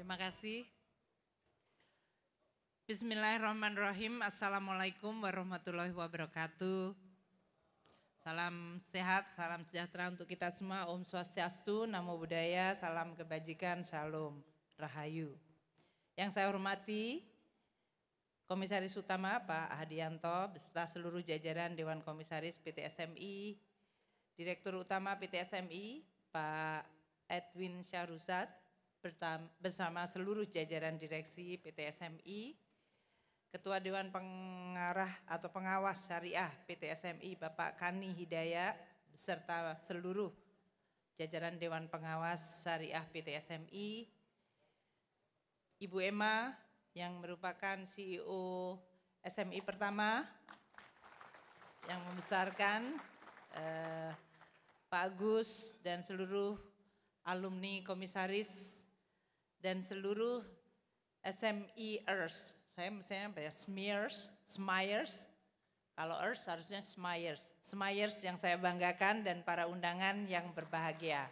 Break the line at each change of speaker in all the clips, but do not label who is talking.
Terima kasih. Bismillahirrahmanirrahim. Assalamualaikum warahmatullahi wabarakatuh. Salam sehat, salam sejahtera untuk kita semua. Om Swastiastu, Namo Buddhaya, salam kebajikan, Shalom, Rahayu. Yang saya hormati, Komisaris Utama Pak Hadianto beserta seluruh jajaran Dewan Komisaris PT SMI, Direktur Utama PT SMI Pak Edwin Syahrusad bersama seluruh jajaran direksi PT SMI, Ketua Dewan Pengarah atau Pengawas Syariah PT SMI Bapak Kani Hidayat beserta seluruh jajaran Dewan Pengawas Syariah PT SMI, Ibu Emma yang merupakan CEO SMI pertama yang membesarkan, Pak Agus dan seluruh alumni komisaris dan seluruh SME-ers. Saya misalnya apa ya, Smyers, kalau ers harusnya Smyers yang saya banggakan dan para undangan yang berbahagia.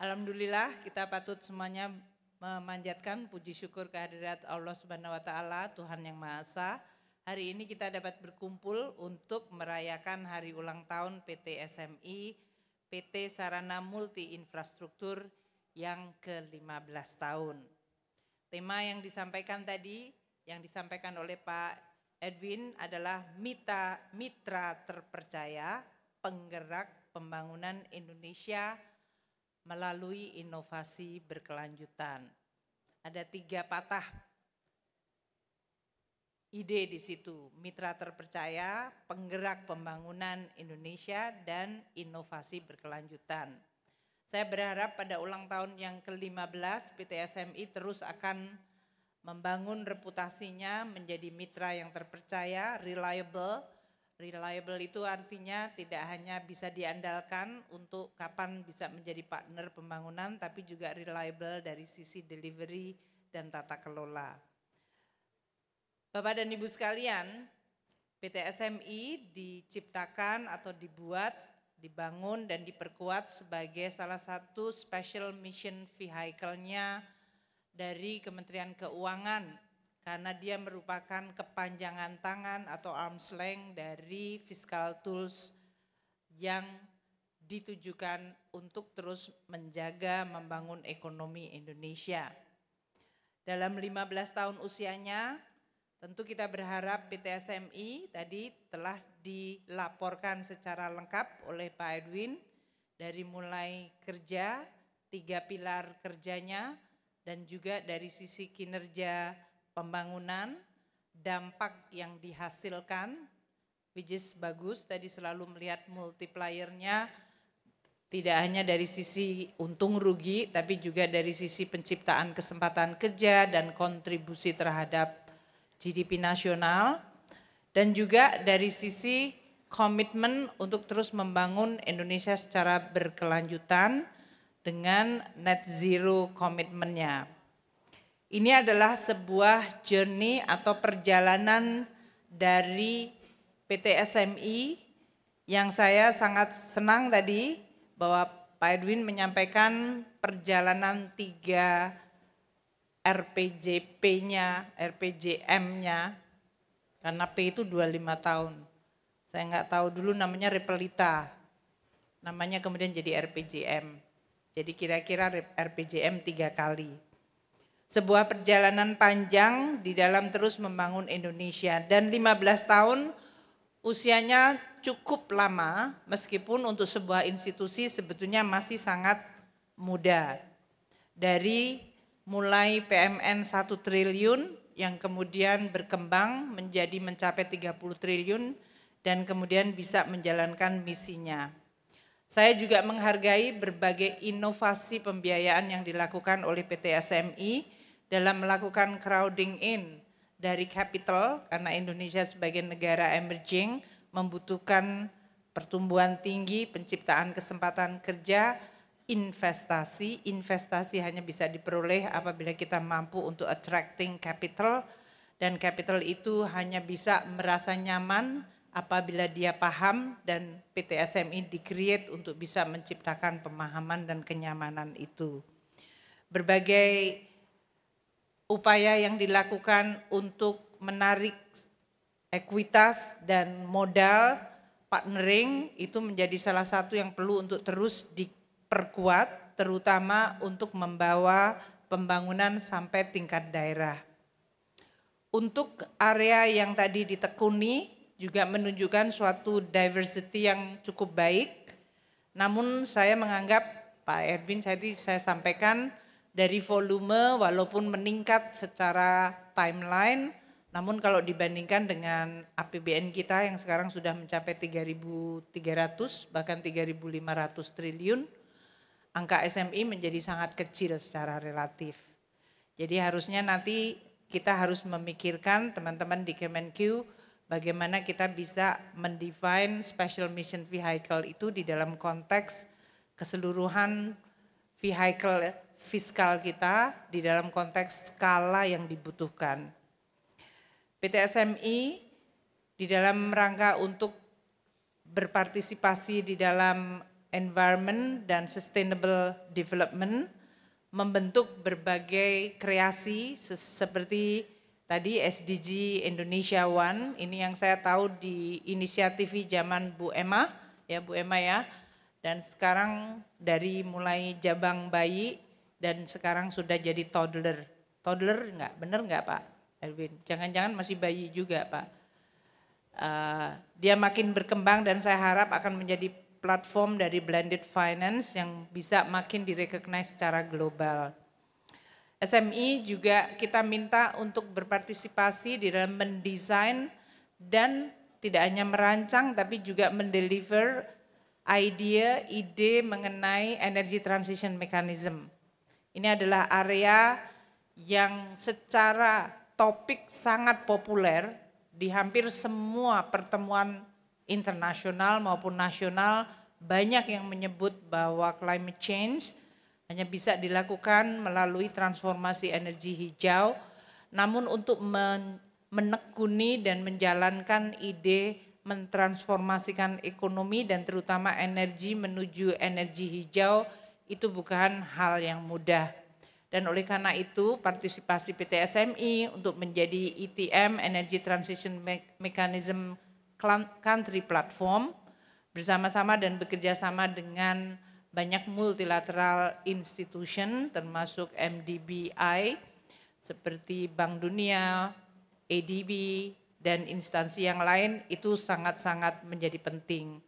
Alhamdulillah kita patut semuanya memanjatkan puji syukur kehadirat Allah Subhanahu wa taala, Tuhan yang Maha Esa. Hari ini kita dapat berkumpul untuk merayakan hari ulang tahun PT SMI, PT Sarana Multi Infrastruktur yang ke-15 tahun. Tema yang disampaikan tadi, yang disampaikan oleh Pak Edwin adalah mitra terpercaya penggerak pembangunan Indonesia melalui inovasi berkelanjutan. Ada 3 patah ide di situ, mitra terpercaya, penggerak pembangunan Indonesia, dan inovasi berkelanjutan. Saya berharap pada ulang tahun yang ke-15 PT SMI terus akan membangun reputasinya menjadi mitra yang terpercaya, reliable. Reliable itu artinya tidak hanya bisa diandalkan untuk kapan bisa menjadi partner pembangunan, tapi juga reliable dari sisi delivery dan tata kelola. Bapak dan Ibu sekalian, PT SMI diciptakan atau dibangun dan diperkuat sebagai salah satu special mission vehicle-nya dari Kementerian Keuangan karena dia merupakan kepanjangan tangan atau arm's length dari fiscal tools yang ditujukan untuk terus menjaga membangun ekonomi Indonesia. Dalam 15 tahun usianya, tentu kita berharap PT SMI tadi telah dilaporkan secara lengkap oleh Pak Edwin dari mulai kerja, 3 pilar kerjanya, dan juga dari sisi kinerja pembangunan, dampak yang dihasilkan, which is bagus, tadi selalu melihat multiplier-nya, tidak hanya dari sisi untung rugi, tapi juga dari sisi penciptaan kesempatan kerja dan kontribusi terhadap GDP nasional, dan juga dari sisi komitmen untuk terus membangun Indonesia secara berkelanjutan dengan net zero komitmennya. Ini adalah sebuah journey atau perjalanan dari PT SMI yang saya sangat senang tadi bahwa Pak Edwin menyampaikan perjalanan 3 RPJP-nya, RPJM-nya, karena P itu 25 tahun. Saya nggak tahu dulu namanya Repelita, namanya kemudian jadi RPJM. Jadi kira-kira RPJM 3 kali. Sebuah perjalanan panjang di dalam terus membangun Indonesia dan 15 tahun usianya cukup lama meskipun untuk sebuah institusi sebetulnya masih sangat muda. Dari mulai PMN 1 triliun yang kemudian berkembang mencapai 30 triliun dan kemudian bisa menjalankan misinya. Saya juga menghargai berbagai inovasi pembiayaan yang dilakukan oleh PT SMI dalam melakukan crowding in dari capital karena Indonesia sebagai negara emerging membutuhkan pertumbuhan tinggi, penciptaan kesempatan kerja, investasi hanya bisa diperoleh apabila kita mampu untuk attracting capital dan capital itu hanya bisa merasa nyaman apabila dia paham dan PT SMI di-create untuk bisa menciptakan pemahaman dan kenyamanan itu. berbagai upaya yang dilakukan untuk menarik ekuitas dan modal partnering itu menjadi salah satu yang perlu untuk terus diperkuat, terutama untuk membawa pembangunan sampai tingkat daerah. Untuk area yang tadi ditekuni juga menunjukkan suatu diversity yang cukup baik, namun saya menganggap Pak Erwin saya sampaikan dari volume walaupun meningkat secara timeline, namun kalau dibandingkan dengan APBN kita yang sekarang sudah mencapai 3.300 bahkan 3.500 triliun, angka SMI menjadi sangat kecil secara relatif. Jadi harusnya nanti kita harus memikirkan teman-teman di Kemenq bagaimana kita bisa mendefine special mission vehicle itu di dalam konteks keseluruhan vehicle fiskal kita di dalam konteks skala yang dibutuhkan. PT SMI di dalam rangka untuk berpartisipasi di dalam environment dan sustainable development membentuk berbagai kreasi seperti tadi SDG Indonesia One, ini yang saya tahu di inisiatif zaman Bu Emma ya, dan sekarang dari mulai jabang bayi dan sekarang sudah jadi toddler enggak, bener enggak Pak Erwin? Jangan-jangan masih bayi juga Pak. Dia makin berkembang dan saya harap akan menjadi platform dari blended finance yang bisa makin direcognize secara global. SMI juga kita minta untuk berpartisipasi di dalam mendesain dan tidak hanya merancang tapi juga mendeliver ide mengenai energy transition mechanism. Ini adalah area yang secara topik sangat populer di hampir semua pertemuan internasional maupun nasional, banyak yang menyebut bahwa climate change hanya bisa dilakukan melalui transformasi energi hijau, namun untuk menekuni dan menjalankan ide mentransformasikan ekonomi dan terutama energi menuju energi hijau itu bukan hal yang mudah. Dan oleh karena itu partisipasi PT SMI untuk menjadi ETM Energy Transition Mechanism Country Platform bersama-sama dan bekerjasama dengan banyak multilateral institution termasuk MDBI seperti Bank Dunia, ADB dan instansi yang lain itu sangat-sangat menjadi penting.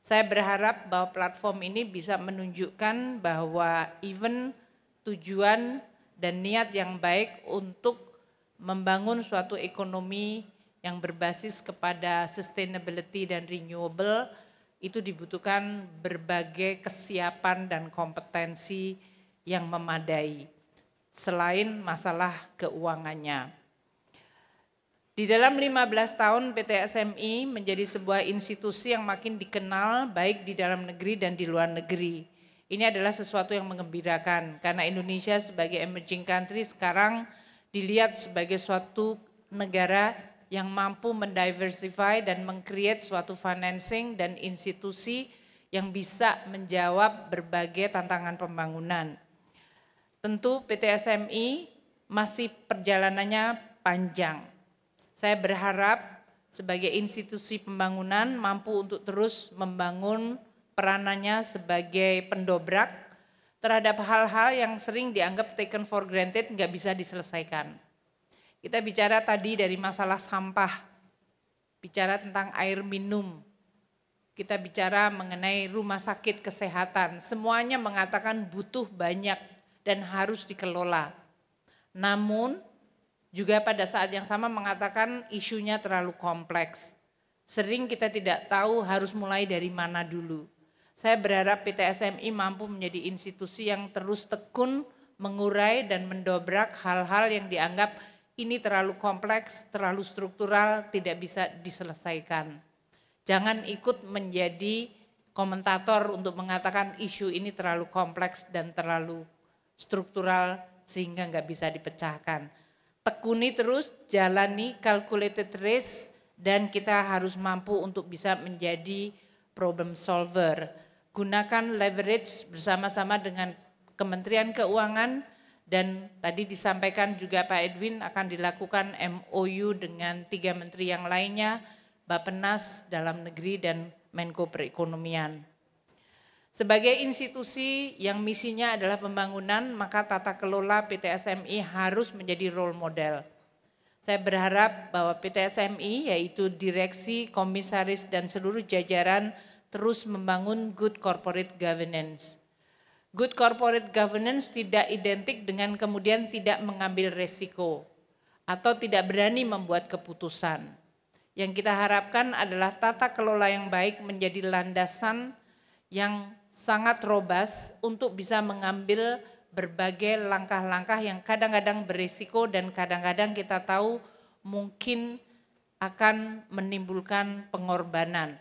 Saya berharap bahwa platform ini bisa menunjukkan bahwa even tujuan dan niat yang baik untuk membangun suatu ekonomi yang berbasis kepada sustainability dan renewable itu dibutuhkan berbagai kesiapan dan kompetensi yang memadai selain masalah keuangannya. Di dalam 15 tahun PT SMI menjadi sebuah institusi yang makin dikenal baik di dalam negeri dan di luar negeri. Ini adalah sesuatu yang menggembirakan karena Indonesia sebagai emerging country sekarang dilihat sebagai suatu negara yang mampu mendiversify dan meng-create suatu financing dan institusi yang bisa menjawab berbagai tantangan pembangunan. Tentu PT SMI masih perjalanannya panjang. Saya berharap sebagai institusi pembangunan mampu untuk terus membangun peranannya sebagai pendobrak terhadap hal-hal yang sering dianggap taken for granted nggak bisa diselesaikan. Kita bicara tadi dari masalah sampah, bicara tentang air minum, kita bicara mengenai rumah sakit kesehatan, semuanya mengatakan butuh banyak dan harus dikelola. Namun juga pada saat yang sama mengatakan isunya terlalu kompleks. Sering kita tidak tahu harus mulai dari mana dulu. Saya berharap PT SMI mampu menjadi institusi yang terus tekun mengurai dan mendobrak hal-hal yang dianggap ini terlalu kompleks, terlalu struktural, tidak bisa diselesaikan. Jangan ikut menjadi komentator untuk mengatakan isu ini terlalu kompleks dan terlalu struktural sehingga nggak bisa dipecahkan. Tekuni terus, jalani calculated risk dan kita harus mampu untuk bisa menjadi problem solver. Gunakan leverage bersama-sama dengan Kementerian Keuangan Dan tadi disampaikan juga Pak Edwin akan dilakukan MOU dengan 3 menteri yang lainnya, Bappenas, Dalam Negeri, dan Menko Perekonomian. Sebagai institusi yang misinya adalah pembangunan, maka tata kelola PT SMI harus menjadi role model. Saya berharap bahwa PT SMI, yaitu direksi, komisaris, dan seluruh jajaran terus membangun good corporate governance. Good corporate governance tidak identik dengan kemudian tidak mengambil resiko atau tidak berani membuat keputusan. Yang kita harapkan adalah tata kelola yang baik menjadi landasan yang sangat robust untuk bisa mengambil berbagai langkah-langkah yang kadang-kadang berisiko dan kadang-kadang kita tahu mungkin akan menimbulkan pengorbanan.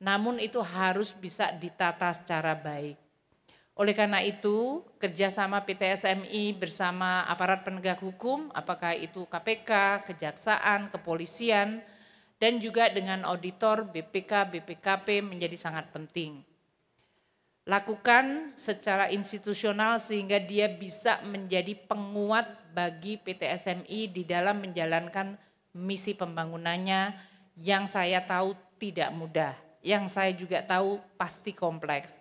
Namun itu harus bisa ditata secara baik. Oleh karena itu, kerjasama PT SMI bersama aparat penegak hukum, apakah itu KPK, Kejaksaan, Kepolisian, dan juga dengan auditor BPK, BPKP menjadi sangat penting. Lakukan secara institusional sehingga dia bisa menjadi penguat bagi PT SMI di dalam menjalankan misi pembangunannya yang saya tahu tidak mudah, yang saya juga tahu pasti kompleks,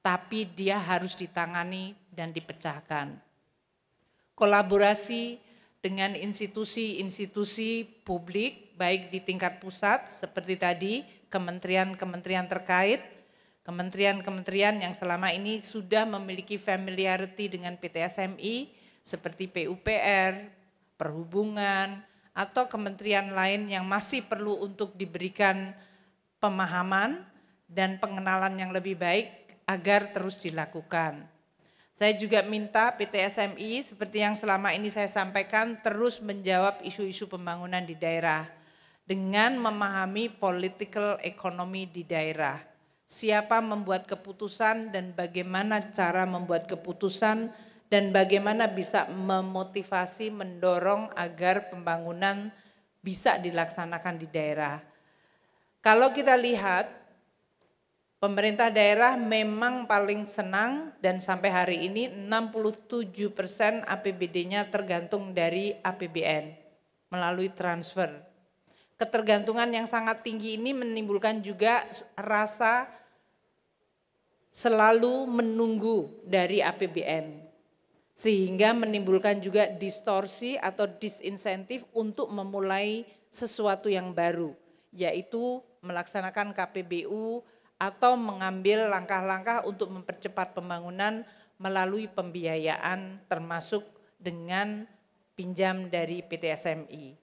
tapi dia harus ditangani dan dipecahkan. Kolaborasi dengan institusi-institusi publik baik di tingkat pusat seperti tadi kementerian-kementerian terkait, kementerian-kementerian yang selama ini sudah memiliki familiarity dengan PT SMI seperti PUPR, Perhubungan, atau kementerian lain yang masih perlu untuk diberikan pemahaman dan pengenalan yang lebih baik agar terus dilakukan. Saya juga minta PT SMI seperti yang selama ini saya sampaikan terus menjawab isu-isu pembangunan di daerah dengan memahami political economy di daerah. Siapa membuat keputusan dan bagaimana cara membuat keputusan dan bagaimana bisa memotivasi, mendorong agar pembangunan bisa dilaksanakan di daerah. Kalau kita lihat, pemerintah daerah memang paling senang dan sampai hari ini 67% APBD-nya tergantung dari APBN melalui transfer. Ketergantungan yang sangat tinggi ini menimbulkan juga rasa selalu menunggu dari APBN. Sehingga menimbulkan juga distorsi atau disinsentif untuk memulai sesuatu yang baru, yaitu melaksanakan KPBU atau mengambil langkah-langkah untuk mempercepat pembangunan melalui pembiayaan termasuk dengan pinjam dari PT SMI.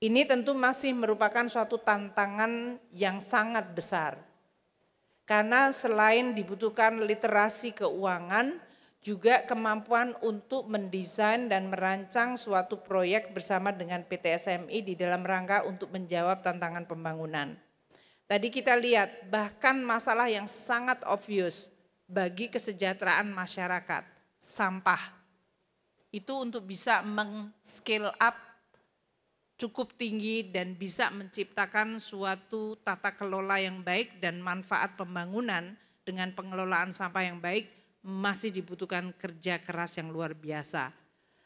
Ini tentu masih merupakan suatu tantangan yang sangat besar. Karena selain dibutuhkan literasi keuangan, juga kemampuan untuk mendesain dan merancang suatu proyek bersama dengan PT SMI di dalam rangka untuk menjawab tantangan pembangunan. Tadi kita lihat bahkan masalah yang sangat obvious bagi kesejahteraan masyarakat, sampah. Itu untuk bisa meng-scale up cukup tinggi dan bisa menciptakan suatu tata kelola yang baik dan manfaat pembangunan dengan pengelolaan sampah yang baik masih dibutuhkan kerja keras yang luar biasa.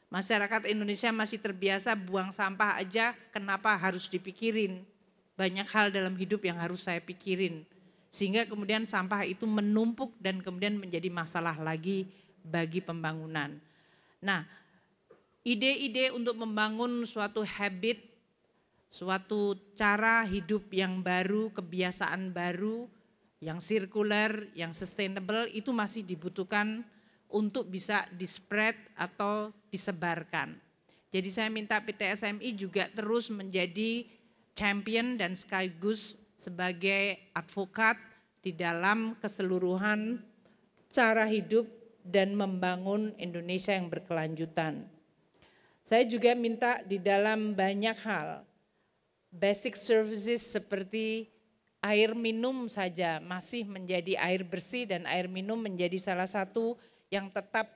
Masyarakat Indonesia masih terbiasa buang sampah aja, kenapa harus dipikirin? Banyak hal dalam hidup yang harus saya pikirin. Sehingga kemudian sampah itu menumpuk dan kemudian menjadi masalah lagi bagi pembangunan. Nah, ide-ide untuk membangun suatu habit, suatu cara hidup yang baru, kebiasaan baru, yang sirkuler, yang sustainable itu masih dibutuhkan untuk bisa di-spread atau disebarkan. Jadi saya minta PT SMI juga terus menjadi champion dan sekaligus sebagai advokat di dalam keseluruhan cara hidup dan membangun Indonesia yang berkelanjutan. Saya juga minta di dalam banyak hal, basic services seperti air minum saja masih menjadi air bersih dan air minum menjadi salah satu yang tetap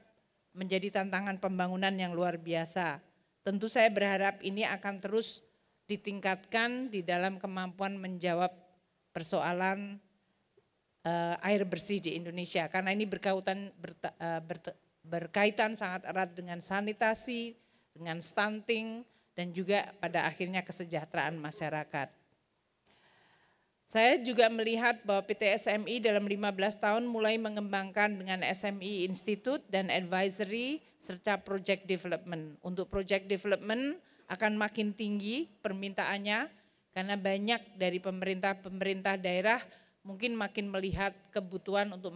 menjadi tantangan pembangunan yang luar biasa. Tentu saya berharap ini akan terus ditingkatkan di dalam kemampuan menjawab persoalan air bersih di Indonesia karena ini berkaitan sangat erat dengan sanitasi, dengan stunting, dan juga pada akhirnya kesejahteraan masyarakat. Saya juga melihat bahwa PT SMI dalam 15 tahun mulai mengembangkan dengan SMI Institute dan Advisory serta Project Development. Untuk Project Development akan makin tinggi permintaannya karena banyak dari pemerintah daerah mungkin makin melihat kebutuhan untuk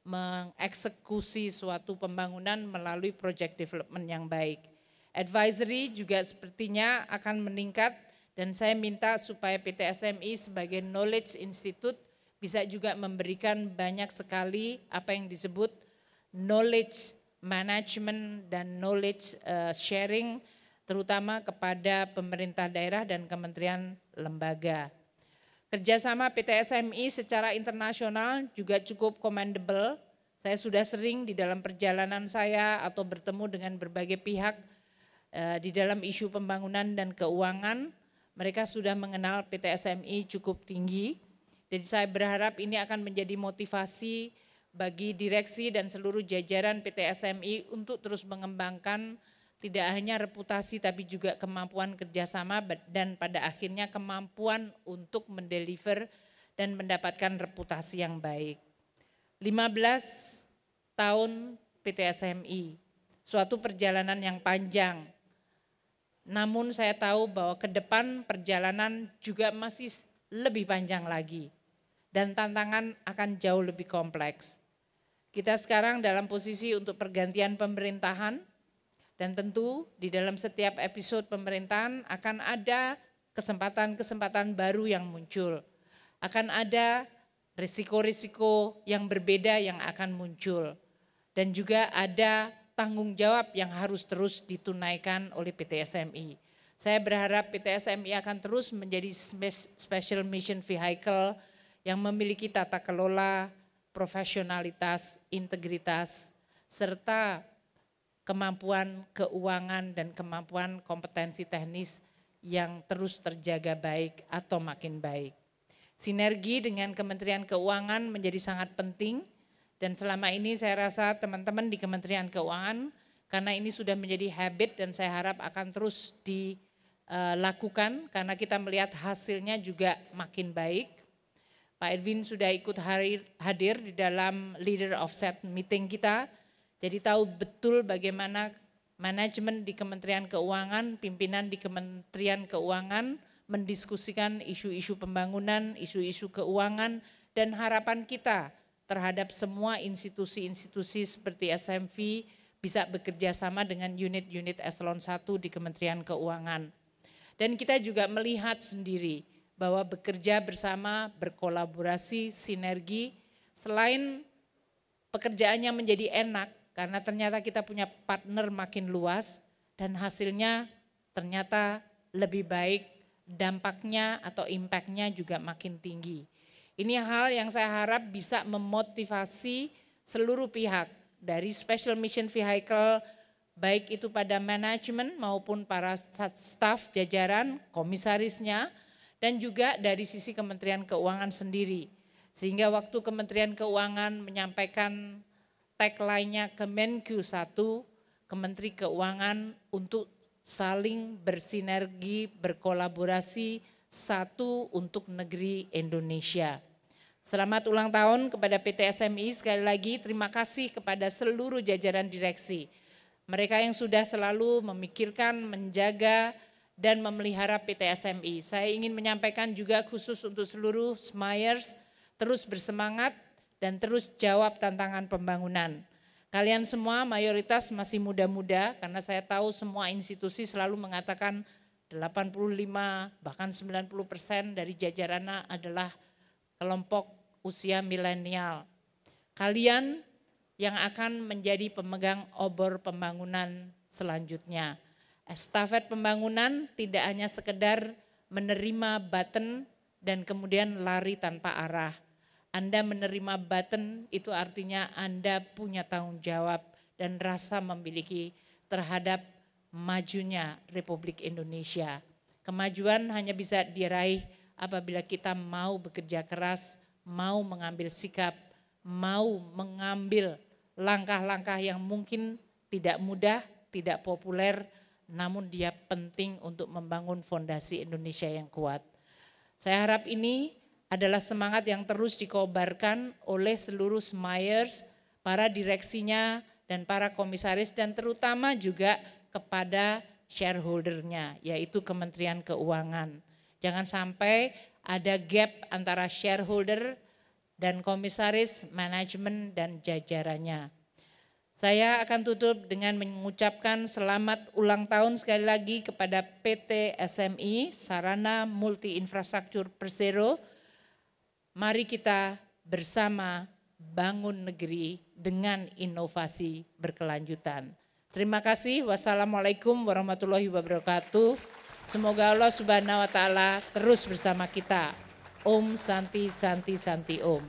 mengeksekusi suatu pembangunan melalui Project Development yang baik. Advisory juga sepertinya akan meningkat. Dan saya minta supaya PT SMI sebagai Knowledge Institute bisa juga memberikan banyak sekali apa yang disebut knowledge management dan knowledge sharing terutama kepada pemerintah daerah dan kementerian lembaga. Kerjasama PT SMI secara internasional juga cukup commendable. Saya sudah sering di dalam perjalanan saya atau bertemu dengan berbagai pihak di dalam isu pembangunan dan keuangan. Mereka sudah mengenal PT SMI cukup tinggi, jadi saya berharap ini akan menjadi motivasi bagi direksi dan seluruh jajaran PT SMI untuk terus mengembangkan tidak hanya reputasi tapi juga kemampuan kerjasama dan pada akhirnya kemampuan untuk mendeliver dan mendapatkan reputasi yang baik. 15 tahun PT SMI, suatu perjalanan yang panjang. Namun saya tahu bahwa ke depan perjalanan juga masih lebih panjang lagi dan tantangan akan jauh lebih kompleks. Kita sekarang dalam posisi untuk pergantian pemerintahan dan tentu di dalam setiap episode pemerintahan akan ada kesempatan-kesempatan baru yang muncul. Akan ada risiko-risiko yang berbeda yang akan muncul dan juga ada tanggung jawab yang harus terus ditunaikan oleh PT SMI. Saya berharap PT SMI akan terus menjadi special mission vehicle yang memiliki tata kelola, profesionalitas, integritas, serta kemampuan keuangan dan kemampuan kompetensi teknis yang terus terjaga baik atau makin baik. Sinergi dengan Kementerian Keuangan menjadi sangat penting. Dan selama ini saya rasa teman-teman di Kementerian Keuangan, karena ini sudah menjadi habit dan saya harap akan terus dilakukan karena kita melihat hasilnya juga makin baik. Pak Edwin sudah ikut hadir di dalam Leader of Set meeting kita, jadi tahu betul bagaimana manajemen di Kementerian Keuangan, pimpinan di Kementerian Keuangan mendiskusikan isu-isu pembangunan, isu-isu keuangan dan harapan kita terhadap semua institusi-institusi seperti SMV bisa bekerja sama dengan unit-unit eselon 1 di Kementerian Keuangan. Dan kita juga melihat sendiri bahwa bekerja bersama, berkolaborasi, sinergi, selain pekerjaannya menjadi enak karena ternyata kita punya partner makin luas dan hasilnya ternyata lebih baik, dampaknya atau impactnya juga makin tinggi. Ini hal yang saya harap bisa memotivasi seluruh pihak dari Special Mission Vehicle, baik itu pada manajemen maupun para staf jajaran, komisarisnya, dan juga dari sisi Kementerian Keuangan sendiri. Sehingga waktu Kementerian Keuangan menyampaikan tagline-nya Kemenku 1, Kementeri Keuangan untuk saling bersinergi, berkolaborasi, satu untuk negeri Indonesia. Selamat ulang tahun kepada PT SMI, sekali lagi terima kasih kepada seluruh jajaran direksi. Mereka yang sudah selalu memikirkan, menjaga, dan memelihara PT SMI. Saya ingin menyampaikan juga khusus untuk seluruh Smiers, terus bersemangat dan terus jawab tantangan pembangunan. Kalian semua mayoritas masih muda-muda karena saya tahu semua institusi selalu mengatakan 85 bahkan 90% dari jajarannya adalah kelompok usia milenial. Kalian yang akan menjadi pemegang obor pembangunan selanjutnya. Estafet pembangunan tidak hanya sekedar menerima button dan kemudian lari tanpa arah. Anda menerima button itu artinya Anda punya tanggung jawab dan rasa memiliki terhadap majunya Republik Indonesia. Kemajuan hanya bisa diraih apabila kita mau bekerja keras, mau mengambil sikap, mau mengambil langkah-langkah yang mungkin tidak mudah, tidak populer, namun dia penting untuk membangun fondasi Indonesia yang kuat. Saya harap ini adalah semangat yang terus dikobarkan oleh seluruh Smyers, para direksinya dan para komisaris, dan terutama juga kepada shareholdernya, yaitu Kementerian Keuangan. Jangan sampai ada gap antara shareholder dan komisaris, manajemen dan jajarannya. Saya akan tutup dengan mengucapkan selamat ulang tahun sekali lagi kepada PT SMI, Sarana Multi Infrastruktur Persero. Mari kita bersama bangun negeri dengan inovasi berkelanjutan. Terima kasih. Wassalamualaikum warahmatullahi wabarakatuh. Semoga Allah Subhanahu wa taala terus bersama kita. Om Santi Santi Santi Om.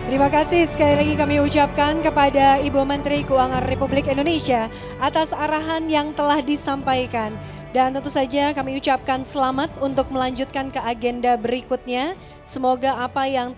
Terima kasih sekali lagi kami ucapkan kepada Ibu Menteri Keuangan Republik Indonesia atas arahan yang telah disampaikan. Dan tentu saja kami ucapkan selamat untuk melanjutkan ke agenda berikutnya. Semoga apa yang